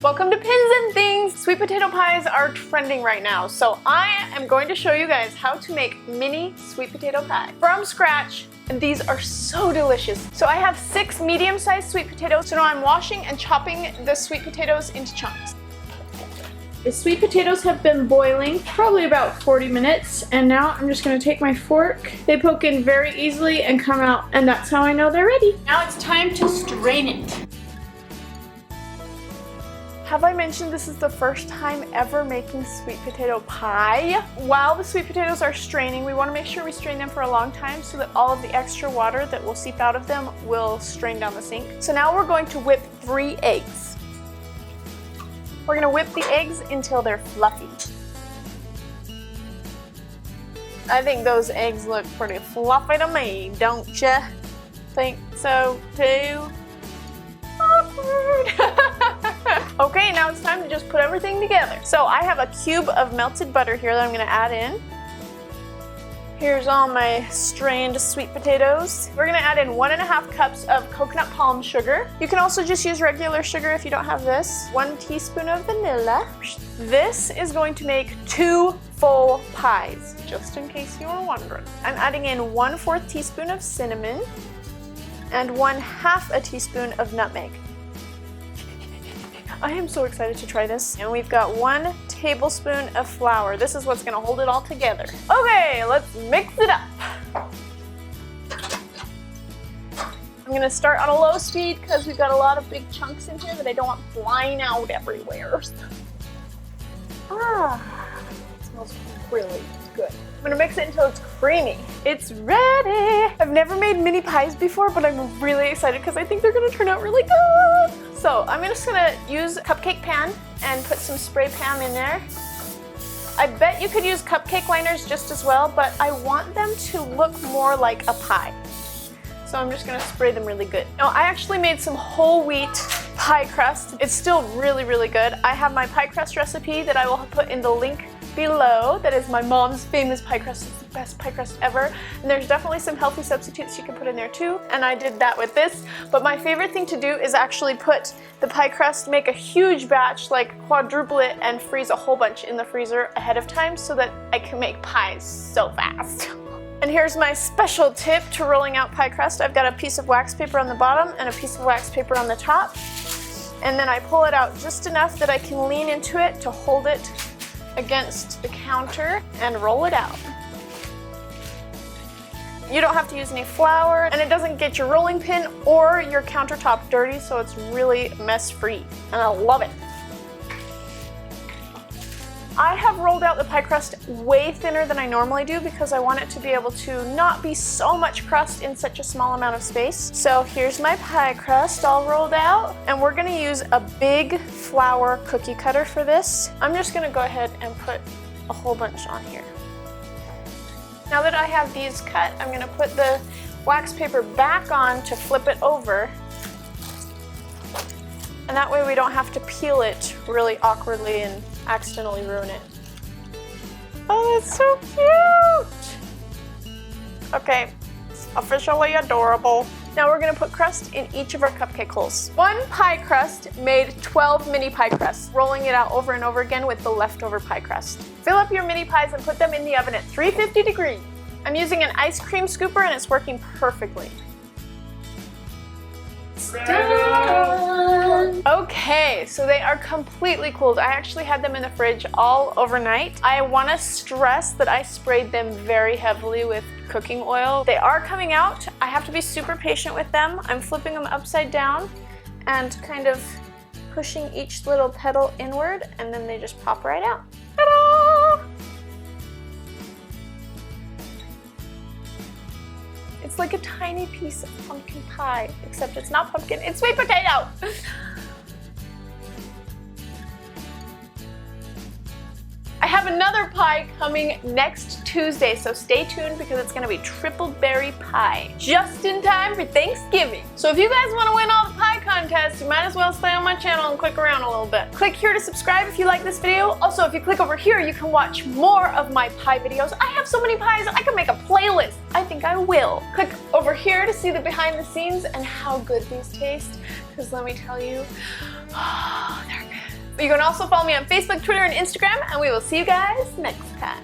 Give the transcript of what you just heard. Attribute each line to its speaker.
Speaker 1: Welcome to Pins and Things! Sweet potato pies are trending right now, so I am going to show you guys how to make mini sweet potato pie from scratch, and these are so delicious. So I have 6 medium-sized sweet potatoes, so now I'm washing and chopping the sweet potatoes into chunks. The sweet potatoes have been boiling probably about 40 minutes, and now I'm just going to take my fork. They poke in very easily and come out, and that's how I know they're ready. Now it's time to strain it. Have I mentioned this is the first time ever making sweet potato pie? While the sweet potatoes are straining, we want to make sure we strain them for a long time so that all of the extra water that will seep out of them will strain down the sink. So now we're going to whip 3 eggs. We're going to whip the eggs until they're fluffy. I think those eggs look pretty fluffy to me, don't ya? Think so too? Awkward. Okay, now it's time to just put everything together. So I have a cube of melted butter here that I'm going to add in. Here's all my strained sweet potatoes. We're going to add in 1.5 cups of coconut palm sugar. You can also just use regular sugar if you don't have this. 1 teaspoon of vanilla. This is going to make 2 full pies, just in case you were wondering. I'm adding in 1/4 teaspoon of cinnamon and 1/2 teaspoon of nutmeg. I am so excited to try this. And we've got 1 tablespoon of flour. This is what's gonna hold it all together. Okay, let's mix it up. I'm gonna start on a low speed because we've got a lot of big chunks in here that I don't want flying out everywhere. It smells really good. I'm gonna mix it until it's creamy. It's ready! I've never made mini pies before, but I'm really excited because I think they're gonna turn out really good. So I'm just gonna use a cupcake pan and put some spray pan in there. I bet you could use cupcake liners just as well, but I want them to look more like a pie. So I'm just gonna spray them really good. Now I actually made some whole wheat pie crust. It's still really, really good. I have my pie crust recipe that I will put in the link below. That is my mom's famous pie crust. It's the best pie crust ever. And there's definitely some healthy substitutes you can put in there too. And I did that with this. But my favorite thing to do is actually put the pie crust, make a huge batch, like quadruple it, and freeze a whole bunch in the freezer ahead of time so that I can make pies so fast. And here's my special tip to rolling out pie crust. I've got a piece of wax paper on the bottom and a piece of wax paper on the top. And then I pull it out just enough that I can lean into it to hold it against the counter and roll it out. You don't have to use any flour, and it doesn't get your rolling pin or your countertop dirty, so it's really mess-free, and I love it. I have rolled out the pie crust way thinner than I normally do because I want it to be able to not be so much crust in such a small amount of space. So here's my pie crust all rolled out, and we're gonna use a big flour cookie cutter for this. I'm just gonna go ahead and put a whole bunch on here. Now that I have these cut, I'm gonna put the wax paper back on to flip it over. And that way we don't have to peel it really awkwardly and accidentally ruin it. Oh, that's so cute! Okay, officially adorable. Now we're gonna put crust in each of our cupcake holes. 1 pie crust made 12 mini pie crusts, rolling it out over and over again with the leftover pie crust. Fill up your mini pies and put them in the oven at 350 degrees. I'm using an ice cream scooper and it's working perfectly. Done. Okay, so they are completely cooled. I actually had them in the fridge all overnight. I want to stress that I sprayed them very heavily with cooking oil. They are coming out. I have to be super patient with them. I'm flipping them upside down and kind of pushing each little petal inward, and then they just pop right out. Ta-da! It's like a tiny piece of pumpkin pie, except it's not pumpkin, it's sweet potato! I have another pie coming next Tuesday, so stay tuned because it's gonna be triple berry pie, just in time for Thanksgiving. So if you guys wanna win all the pie contests, you might as well stay on my channel and click around a little bit. Click here to subscribe if you like this video. Also, if you click over here, you can watch more of my pie videos. I have so many pies, I can make a playlist. I think I will. Click over here to see the behind the scenes and how good these taste, because let me tell you, oh, they're good. But you can also follow me on Facebook, Twitter, and Instagram, and we will see you guys next time.